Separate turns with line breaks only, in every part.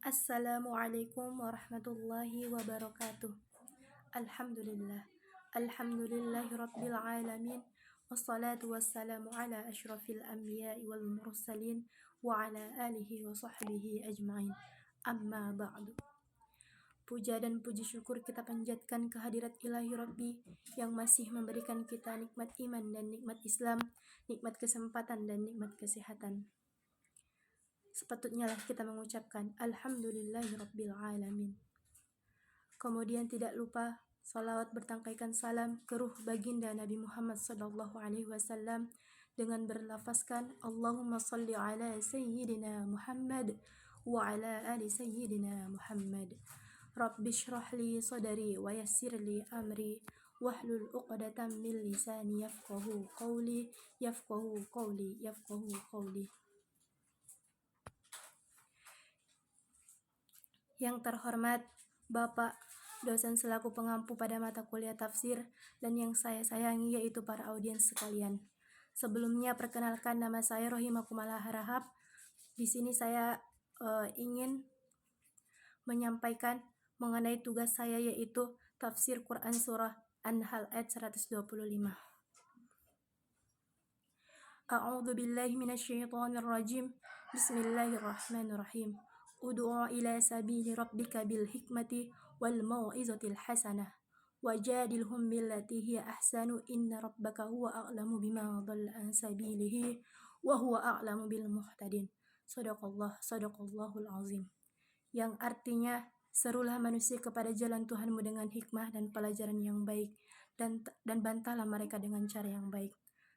Assalamualaikum warahmatullahi wabarakatuh. Alhamdulillah. Alhamdulillahi rabbil alamin. Wassalatu wassalamu ala ashrafil anbiya'i wal mursalin wa ala alihi wa sahbihi ajma'in. Amma ba'du. Puja dan puji syukur kita panjatkan kehadirat ilahi Rabbi yang masih memberikan kita nikmat iman dan nikmat Islam, nikmat kesempatan dan nikmat kesehatan. Sepatutnya lah kita mengucapkan Alhamdulillahirabbil alamin. Kemudian tidak lupa salawat bertangkaikan salam ke ruh baginda Nabi Muhammad SAW dengan berlafazkan Allahumma salli ala sayyidina Muhammad wa ala ali sayyidina Muhammad. Rabbi shrah li sadri wa yassir li amri wahlul 'uqdatam min lisani yafqahu qawli. Yang terhormat Bapak dosen selaku pengampu pada mata kuliah tafsir dan yang saya sayangi yaitu para audiens sekalian. Sebelumnya perkenalkan, nama saya Rohimakumala Harahap. Di sini saya ingin menyampaikan mengenai tugas saya yaitu tafsir Quran surah An-Nahl ayat 125. A'udzu billahi minasyaitonir rajim. Bismillahirrahmanirrahim. Ud'u ila sabili rabbika bil hikmati wal mau'izatil hasanah wajadilhum billati hiya ahsanu inna rabbaka huwa a'lamu bima dhalla an sabilihi wa huwa a'lamu bil muhtadin. Shadaqallahul azim. Yang artinya, serulah manusia kepada jalan Tuhanmu dengan hikmah dan pelajaran yang baik, dan bantahlah mereka dengan cara yang baik.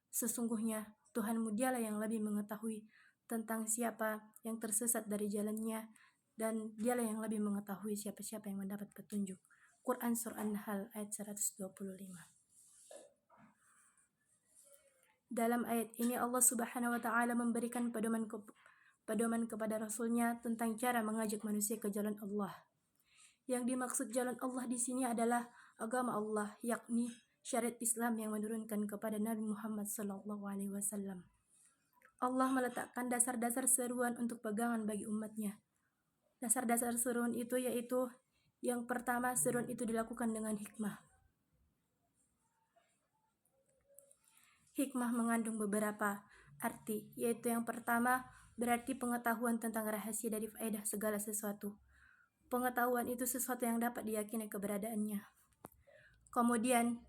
Sesungguhnya Tuhanmu dialah yang lebih mengetahui tentang siapa yang tersesat dari jalannya, dan dialah yang lebih mengetahui siapa-siapa yang mendapat petunjuk. Quran Surah An-Nahl ayat 125. Dalam ayat ini Allah Subhanahu wa Ta'ala memberikan pedoman kepada Rasulnya tentang cara mengajak manusia ke jalan Allah. Yang dimaksud jalan Allah di sini adalah agama Allah, yakni syariat Islam yang menurunkan kepada Nabi Muhammad SAW. Allah meletakkan dasar-dasar seruan untuk pegangan bagi umatnya. Dasar-dasar seruan itu yaitu yang pertama, seruan itu dilakukan dengan hikmah. Hikmah mengandung beberapa arti, yaitu yang pertama berarti pengetahuan tentang rahasia dari faedah segala sesuatu. Pengetahuan itu sesuatu yang dapat diyakini keberadaannya. Kemudian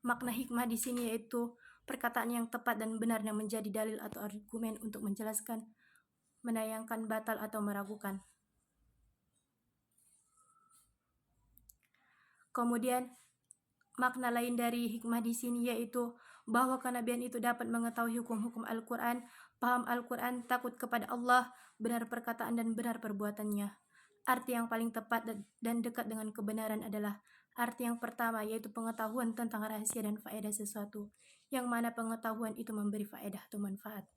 makna hikmah di sini yaitu perkataan yang tepat dan benar yang menjadi dalil atau argumen untuk menjelaskan, menayangkan, batal atau meragukan. Kemudian makna lain dari hikmah di sini yaitu bahwa kenabian itu dapat mengetahui hukum-hukum Al-Quran, paham Al-Quran, takut kepada Allah, benar perkataan dan benar perbuatannya. Arti yang paling tepat dan dekat dengan kebenaran adalah arti yang pertama, yaitu pengetahuan tentang rahasia dan faedah sesuatu, yang mana pengetahuan itu memberi faedah atau manfaat.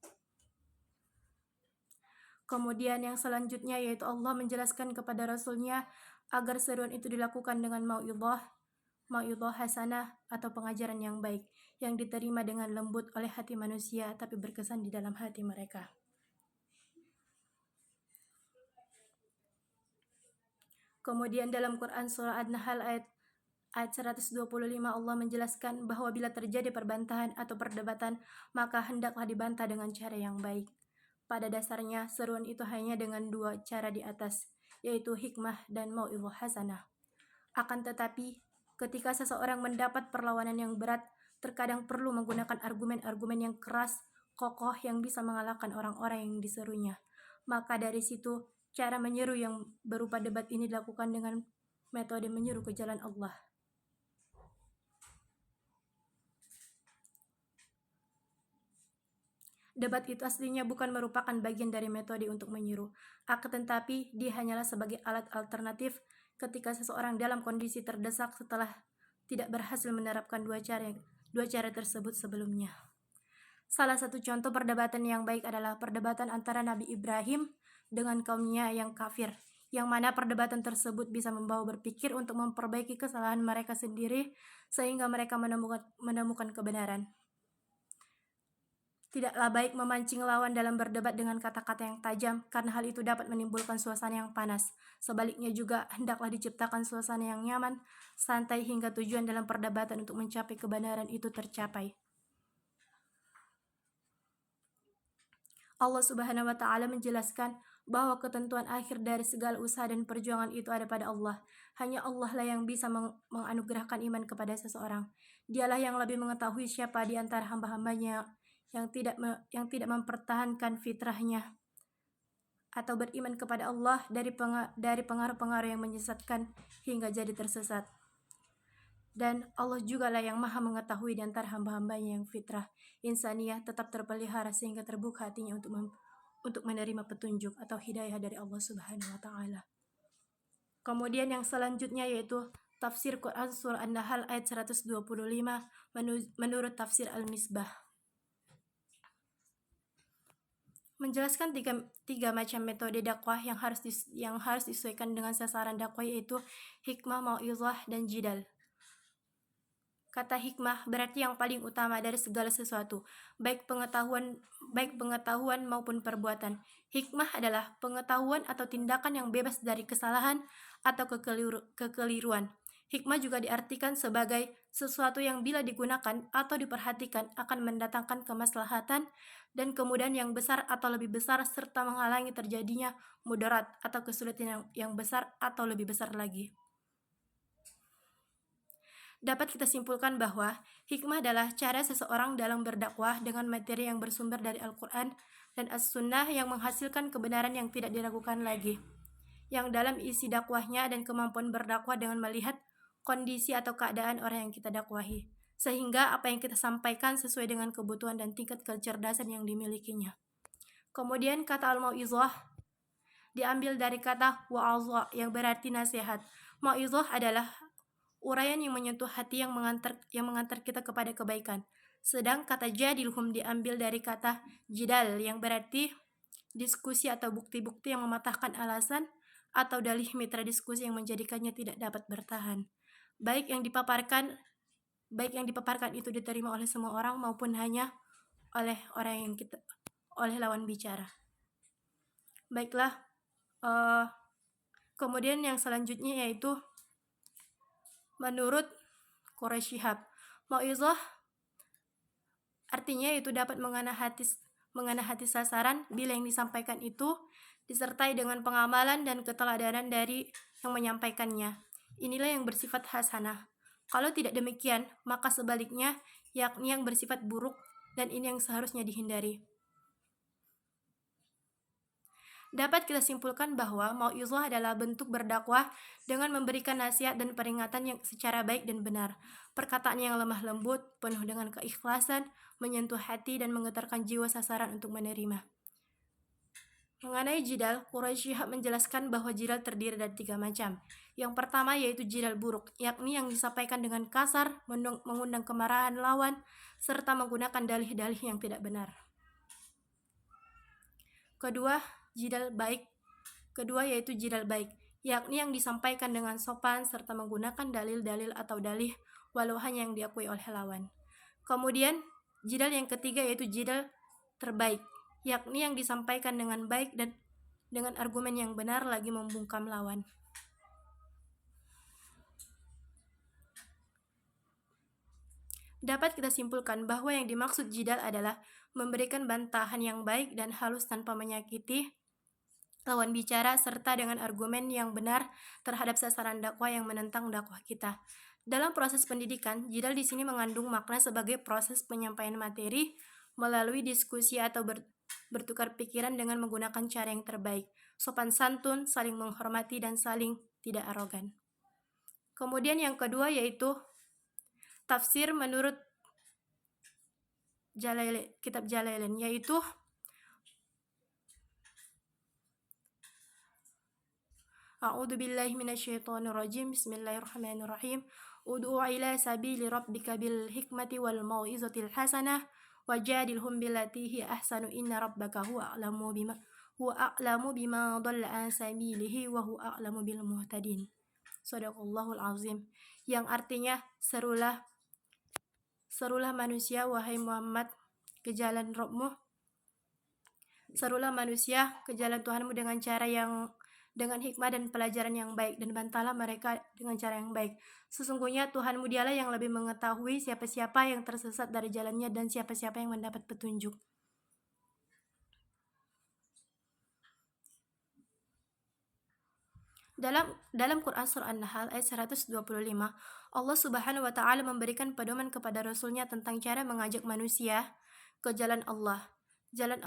Kemudian yang selanjutnya yaitu Allah menjelaskan kepada Rasulnya agar seruan itu dilakukan dengan mau'idhah hasanah atau pengajaran yang baik, yang diterima dengan lembut oleh hati manusia tapi berkesan di dalam hati mereka. Kemudian dalam Quran surah An-Nahl ayat 125 Allah menjelaskan bahwa bila terjadi perbantahan atau perdebatan, maka hendaklah dibantah dengan cara yang baik. Pada dasarnya seruan itu hanya dengan dua cara di atas, yaitu hikmah dan mau'idhah hasanah. Akan tetapi ketika seseorang mendapat perlawanan yang berat, terkadang perlu menggunakan argumen-argumen yang keras, kokoh yang bisa mengalahkan orang-orang yang diserunya. Maka dari situ cara menyeru yang berupa debat ini dilakukan dengan metode menyeru ke jalan Allah. Debat itu aslinya bukan merupakan bagian dari metode untuk menyeru, akan tetapi dia hanyalah sebagai alat alternatif ketika seseorang dalam kondisi terdesak setelah tidak berhasil menerapkan dua cara tersebut sebelumnya. Salah satu contoh perdebatan yang baik adalah perdebatan antara Nabi Ibrahim dengan kaumnya yang kafir, yang mana perdebatan tersebut bisa membawa berpikir untuk memperbaiki kesalahan mereka sendiri sehingga mereka menemukan kebenaran. Tidaklah baik memancing lawan dalam berdebat dengan kata-kata yang tajam, karena hal itu dapat menimbulkan suasana yang panas. Sebaliknya juga, hendaklah diciptakan suasana yang nyaman, santai hingga tujuan dalam perdebatan untuk mencapai kebenaran itu tercapai. Allah Subhanahu wa Ta'ala menjelaskan bahwa ketentuan akhir dari segala usaha dan perjuangan itu ada pada Allah. Hanya Allah lah yang bisa menganugerahkan iman kepada seseorang. Dialah yang lebih mengetahui siapa di antara hamba-hambanya yang tidak mempertahankan fitrahnya atau beriman kepada Allah dari pengaruh-pengaruh yang menyesatkan hingga jadi tersesat. Dan Allah juga lah yang maha mengetahui di antara hamba-hambanya yang fitrah insaniyah tetap terpelihara sehingga terbuka hatinya untuk menerima petunjuk atau hidayah dari Allah Subhanahu wa Ta'ala. Kemudian yang selanjutnya yaitu tafsir Quran surah An-Nahl ayat 125 menurut tafsir Al-Misbah. Menjelaskan tiga macam metode dakwah yang harus disesuaikan dengan sasaran dakwah, yaitu hikmah, mau'izah, dan jidal. Kata hikmah berarti yang paling utama dari segala sesuatu, baik pengetahuan maupun perbuatan. Hikmah adalah pengetahuan atau tindakan yang bebas dari kesalahan atau kekeliruan. Hikmah juga diartikan sebagai sesuatu yang bila digunakan atau diperhatikan akan mendatangkan kemaslahatan dan kemudahan yang besar atau lebih besar, serta menghalangi terjadinya mudarat atau kesulitan yang besar atau lebih besar lagi. Dapat kita simpulkan bahwa hikmah adalah cara seseorang dalam berdakwah dengan materi yang bersumber dari Al-Quran dan As-Sunnah yang menghasilkan kebenaran yang tidak diragukan lagi, yang dalam isi dakwahnya dan kemampuan berdakwah dengan melihat kondisi atau keadaan orang yang kita dakwahi, sehingga apa yang kita sampaikan sesuai dengan kebutuhan dan tingkat kecerdasan yang dimilikinya. Kemudian kata al-mau'izah diambil dari kata wa'azah yang berarti nasihat. Mau'izah adalah uraian yang menyentuh hati yang mengantar kita kepada kebaikan. Sedang kata jadilhum diambil dari kata jidal yang berarti diskusi atau bukti-bukti yang mematahkan alasan atau dalih mitra diskusi yang menjadikannya tidak dapat bertahan. Baik yang dipaparkan itu diterima oleh semua orang maupun hanya oleh oleh lawan bicara. Baiklah, kemudian yang selanjutnya yaitu menurut Quraisy Shihab, mau'izah artinya itu dapat mengena hati sasaran bila yang disampaikan itu disertai dengan pengamalan dan keteladanan dari yang menyampaikannya. Inilah yang bersifat hasanah. Kalau tidak demikian, maka sebaliknya, yakni yang bersifat buruk, dan ini yang seharusnya dihindari. Dapat kita simpulkan bahwa mau'izah adalah bentuk berdakwah dengan memberikan nasihat dan peringatan yang secara baik dan benar. Perkataan yang lemah lembut, penuh dengan keikhlasan, menyentuh hati dan menggetarkan jiwa sasaran untuk menerima. Mengenai jidal, Quraisy Shihab menjelaskan bahwa jidal terdiri dari 3 macam. Yang pertama yaitu jidal buruk, yakni yang disampaikan dengan kasar, mengundang kemarahan lawan, serta menggunakan dalih-dalih yang tidak benar. Kedua yaitu jidal baik, yakni yang disampaikan dengan sopan serta menggunakan dalil-dalil atau dalih walau hanya yang diakui oleh lawan. Kemudian, jidal yang ketiga yaitu jidal terbaik, yakni yang disampaikan dengan baik dan dengan argumen yang benar lagi membungkam lawan. Dapat kita simpulkan bahwa yang dimaksud jidal adalah memberikan bantahan yang baik dan halus tanpa menyakiti lawan bicara serta dengan argumen yang benar terhadap sasaran dakwah yang menentang dakwah kita. Dalam proses pendidikan, jidal di sini mengandung makna sebagai proses penyampaian materi melalui diskusi atau bertukar pikiran dengan menggunakan cara yang terbaik, sopan santun, saling menghormati, dan saling tidak arogan. Kemudian yang kedua yaitu tafsir menurut kitab Jalalain, yaitu A'udzu billahi minasyaitonir rajim. Bismillahirrahmanirrahim. Ud'u ila sabili rabbika bil hikmati wal mau'izatil hasanah wajadilhum billati hi ahsanu inna rabbaka huwa a'lamu bima dhalla an sabilihi wa huwa a'lamu bil muhtadin. Shadaqallahul azim. Yang artinya serulah manusia wahai Muhammad ke jalan Rabb-Mu. Serulah manusia ke jalan Tuhanmu dengan hikmah dan pelajaran yang baik, dan bantalah mereka dengan cara yang baik. Sesungguhnya Tuhanmu dialah yang lebih mengetahui siapa-siapa yang tersesat dari jalannya dan siapa-siapa yang mendapat petunjuk. Dalam Quran Surah An-Nahl ayat 125, Allah Subhanahu wa Ta'ala memberikan pedoman kepada Rasulnya tentang cara mengajak manusia ke jalan Allah. Jalan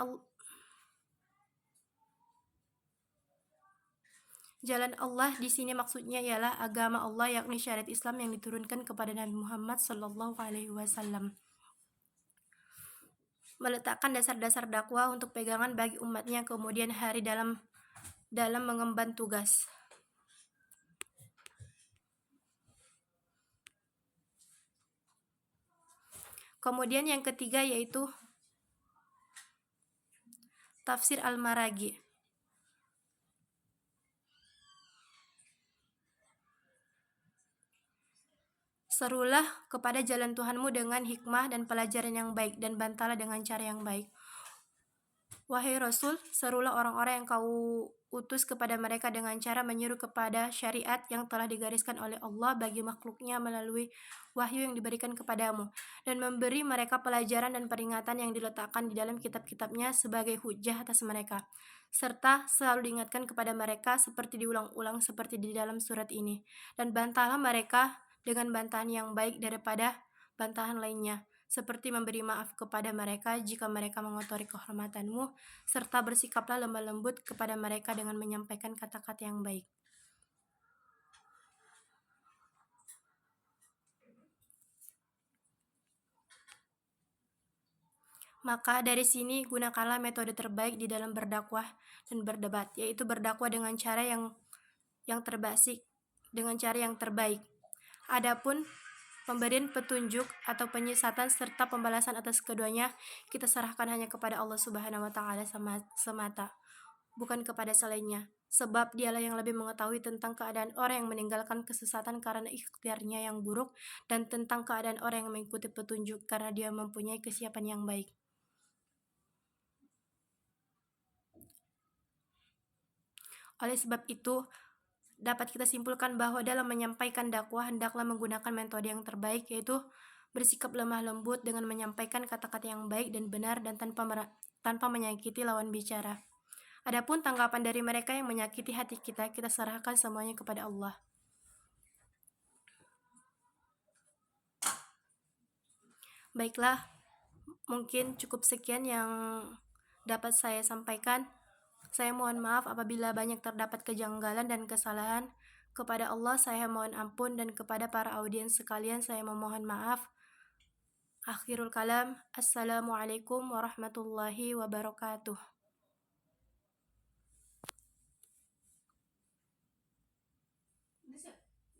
Allah di sini maksudnya ialah agama Allah, yakni syariat Islam yang diturunkan kepada Nabi Muhammad sallallahu alaihi wasallam. Meletakkan dasar-dasar dakwah untuk pegangan bagi umatnya kemudian hari dalam mengemban tugas. Kemudian yang ketiga yaitu tafsir Al-Maraghi. Serulah kepada jalan Tuhanmu dengan hikmah dan pelajaran yang baik, dan bantalah dengan cara yang baik. Wahai Rasul, serulah orang-orang yang kau utus kepada mereka dengan cara menyeru kepada syariat yang telah digariskan oleh Allah bagi makhluknya melalui wahyu yang diberikan kepadamu, dan memberi mereka pelajaran dan peringatan yang diletakkan di dalam kitab-kitabnya sebagai hujjah atas mereka, serta selalu diingatkan kepada mereka seperti diulang-ulang seperti di dalam surat ini, dan bantahlah mereka dengan bantahan yang baik daripada bantahan lainnya, seperti memberi maaf kepada mereka jika mereka mengotori kehormatanmu, serta bersikaplah lemah lembut kepada mereka dengan menyampaikan kata-kata yang baik. Maka dari sini gunakanlah metode terbaik di dalam berdakwah dan berdebat, yaitu berdakwah dengan cara yang terbasik, dengan cara yang terbaik. Adapun pemberian petunjuk atau penyesatan serta pembalasan atas keduanya kita serahkan hanya kepada Allah Subhanahu wa Ta'ala semata, bukan kepada selainnya, sebab dialah yang lebih mengetahui tentang keadaan orang yang meninggalkan kesesatan karena ikhtiarnya yang buruk, dan tentang keadaan orang yang mengikuti petunjuk karena dia mempunyai kesiapan yang baik. Oleh sebab itu, dapat kita simpulkan bahwa dalam menyampaikan dakwah hendaklah menggunakan metode yang terbaik, yaitu bersikap lemah lembut dengan menyampaikan kata-kata yang baik dan benar dan tanpa menyakiti lawan bicara. Adapun tanggapan dari mereka yang menyakiti hati kita serahkan semuanya kepada Allah. Baiklah, mungkin cukup sekian yang dapat saya sampaikan. Saya mohon maaf apabila banyak terdapat kejanggalan dan kesalahan. Kepada Allah saya mohon ampun, dan kepada para audiens sekalian saya memohon maaf. Akhirul kalam, Assalamualaikum warahmatullahi wabarakatuh.